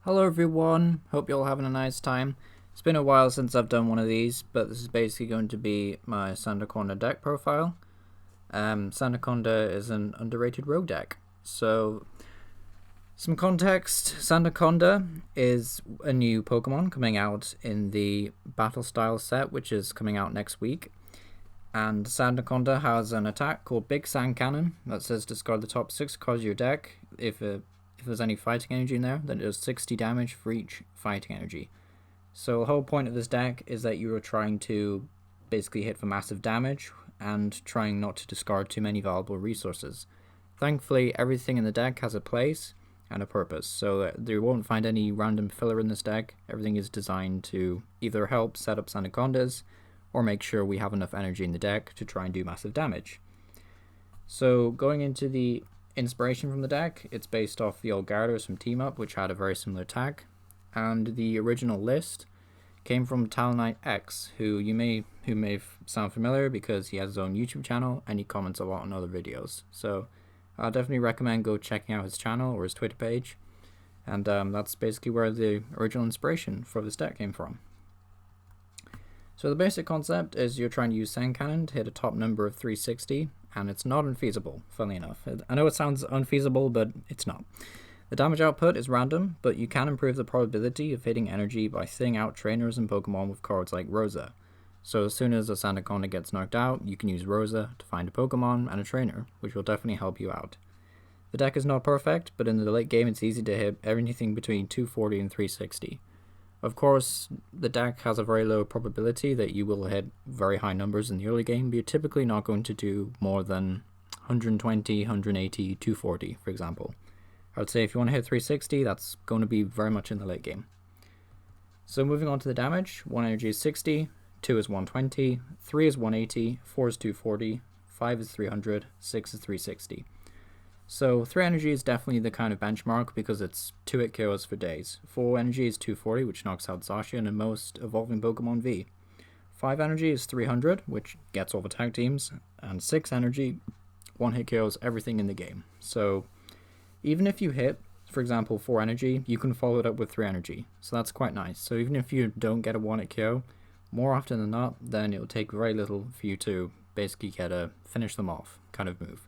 Hello everyone, hope you're all having a nice time. It's been a while since I've done one of these, but this is basically going to be my Sandaconda deck profile. Sandaconda is an underrated rogue deck. So, some context, Sandaconda is a new Pokemon coming out in the Battle Style set, which is coming out next week. And Sandaconda has an attack called Big Sand Cannon that says discard the top 6 cards of your deck. If there's any fighting energy in there, then it does 60 damage for each fighting energy. So the whole point of this deck is that you are trying to basically hit for massive damage and trying not to discard too many valuable resources. Thankfully, everything in the deck has a place and a purpose, so that you won't find any random filler in this deck. Everything is designed to either help set up Sandacondas or make sure we have enough energy in the deck to try and do massive damage. So going into the inspiration from the deck, it's based off the old Gyarados from Team Up, which had a very similar tag, and the original list came from Talonite X, who may sound familiar because he has his own YouTube channel and he comments a lot on other videos. So I'll definitely recommend go checking out his channel or his Twitter page, and that's basically where the original inspiration for this deck came from. So the basic concept is you're trying to use Sand Cannon to hit a top number of 360, and it's not unfeasible, funnily enough. I know it sounds unfeasible, but it's not. The damage output is random, but you can improve the probability of hitting energy by thinning out trainers and Pokemon with cards like Rosa. So as soon as a Sandaconda gets knocked out, you can use Rosa to find a Pokemon and a trainer, which will definitely help you out. The deck is not perfect, but in the late game it's easy to hit anything between 240 and 360. Of course, the deck has a very low probability that you will hit very high numbers in the early game, but you're typically not going to do more than 120, 180, 240, for example. I would say if you want to hit 360, that's going to be very much in the late game. So moving on to the damage, 1 energy is 60, 2 is 120, 3 is 180, 4 is 240, 5 is 300, 6 is 360. So 3 energy is definitely the kind of benchmark because it's 2-hit KOs for days. 4 energy is 240, which knocks out Zacian and most evolving Pokemon V. 5 energy is 300, which gets all the tag teams. And 6 energy, 1-hit KOs everything in the game. So even if you hit, for example, 4 energy, you can follow it up with 3 energy. So that's quite nice. So even if you don't get a 1-hit KO, more often than not, then it'll take very little for you to basically get a finish them off kind of move.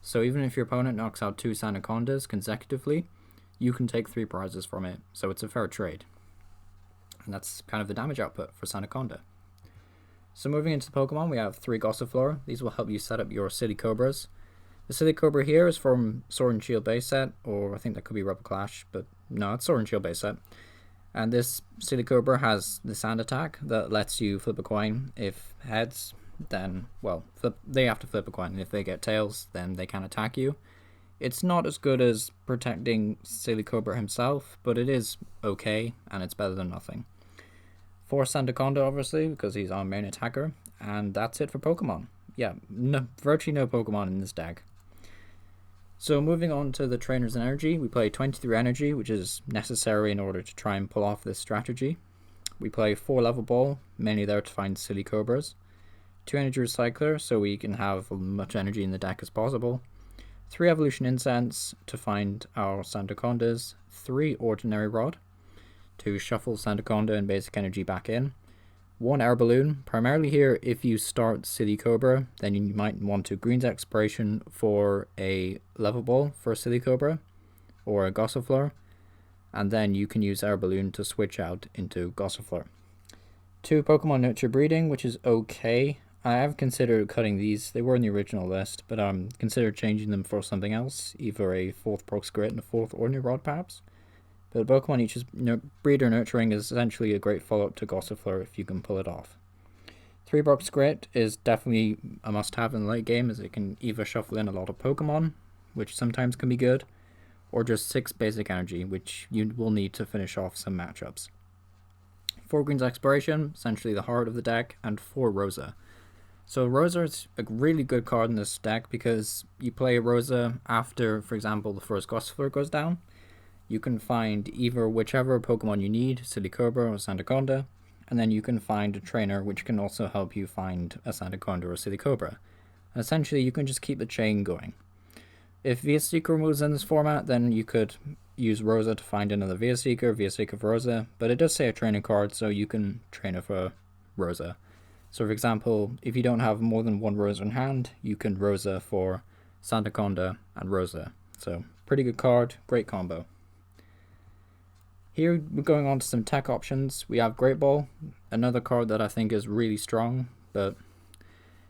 So even if your opponent knocks out 2 Sandacondas consecutively, you can take 3 prizes from it, so it's a fair trade. And that's kind of the damage output for Sandaconda. So moving into the Pokemon, we have 3 Gossifleur. These will help you set up your Silicobras. The Silicobra here is from Sword and Shield base set, or I think that could be Rebel Clash, but no, it's Sword and Shield base set. And this Silicobra has the Sand attack that lets you flip a coin. If heads, then, well, they have to flip a coin, and if they get tails, then they can attack you. It's not as good as protecting Silicobra himself, but it is okay, and it's better than nothing. For Sandaconda, obviously, because he's our main attacker, and that's it for Pokemon. Yeah, virtually no Pokemon in this deck. So moving on to the trainers and energy, we play 23 energy, which is necessary in order to try and pull off this strategy. We play 4 level ball, mainly there to find Silicobras. 2 energy recycler, so we can have as much energy in the deck as possible. 3 evolution incense to find our Sandacondas. 3 ordinary rod to shuffle Sandaconda and basic energy back in. 1 air balloon, primarily here if you start Silicobra, then you might want to Green's Exploration for a level ball for Silicobra or a Gossifleur, and then you can use air balloon to switch out into Gossifleur. 2 Pokemon Nurture Breeding, which is okay. I have considered cutting these. They were in the original list, but considered changing them for something else, either a 4th Brox Grit and a 4th Ordinary Rod perhaps. But Pokemon Each's Breeder Nurturing is essentially a great follow-up to Gossifleur if you can pull it off. 3 Brox Grit is definitely a must-have in the late game, as it can either shuffle in a lot of Pokemon, which sometimes can be good, or just 6 basic energy, which you will need to finish off some matchups. 4 Green's Exploration, essentially the heart of the deck, and 4 Rosa. So Rosa is a really good card in this deck because you play Rosa after, for example, the first Gossifleur goes down. You can find either whichever Pokemon you need, Silicobra or Sandaconda, and then you can find a trainer which can also help you find a Sandaconda or Silicobra. And essentially you can just keep the chain going. If VSC moves in this format, then you could use Rosa to find another Via Seeker for Rosa, but it does say a training card, so you can train her for Rosa. So for example, if you don't have more than one Rosa in hand, you can Rosa for Sandaconda and Rosa. So pretty good card, great combo. Here we're going on to some tech options. We have Great Ball, another card that I think is really strong, but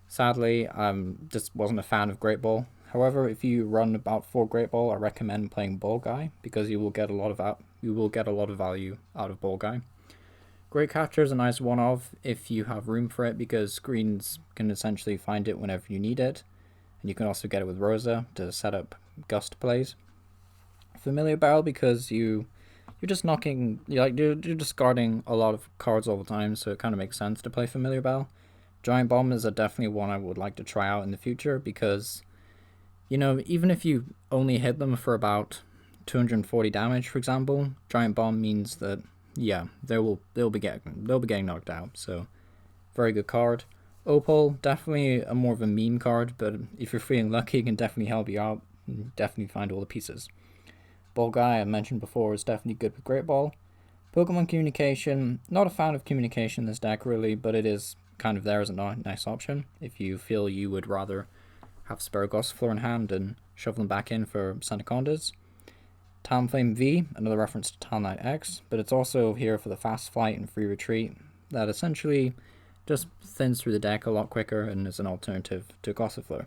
sadly I just wasn't a fan of Great Ball. However, if you run about 4 Great Ball, I recommend playing Ball Guy because you will get a lot of value out of Ball Guy. Great Catcher is a nice one-off if you have room for it because greens can essentially find it whenever you need it, and you can also get it with Rosa to set up gust plays. Familiar Barrel because you're discarding a lot of cards all the time, so it kind of makes sense to play Familiar Barrel. Giant Bomb is definitely one I would like to try out in the future because, even if you only hit them for about 240 damage, for example, Giant Bomb means that they'll be getting knocked out. So very good card. Opal, definitely a more of a meme card, but if you're feeling lucky, it can definitely help you out and definitely find all the pieces. Ball Guy, I mentioned before, is definitely good with Great Ball. Pokemon Communication, not a fan of Communication in this deck really, but it is kind of there as a nice option if you feel you would rather have Sparrowgossifleur in hand and shove them back in for Sandacondas. Talonflame V, another reference to Talonite X, but it's also here for the fast flight and free retreat that essentially just thins through the deck a lot quicker and is an alternative to Gossifleur.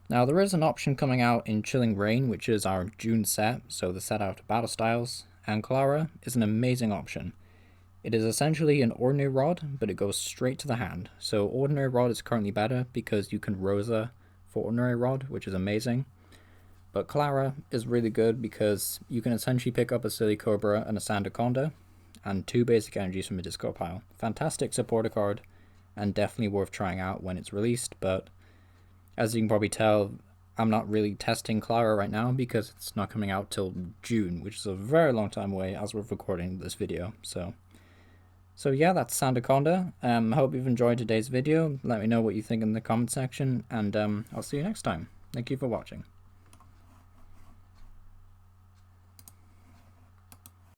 Now there is an option coming out in Chilling Reign, which is our June set, so the set out of Battle Styles, and Clara is an amazing option. It is essentially an Ordinary Rod, but it goes straight to the hand. So Ordinary Rod is currently better because you can Rosa for Ordinary Rod, which is amazing. But Clara is really good because you can essentially pick up a Silly Cobra and a Sandaconda, and 2 basic energies from a discard pile. Fantastic supporter card, and definitely worth trying out when it's released, but as you can probably tell, I'm not really testing Clara right now because it's not coming out till June, which is a very long time away as we're recording this video. So yeah, that's Sandaconda. I hope you've enjoyed today's video. Let me know what you think in the comment section, and I'll see you next time. Thank you for watching.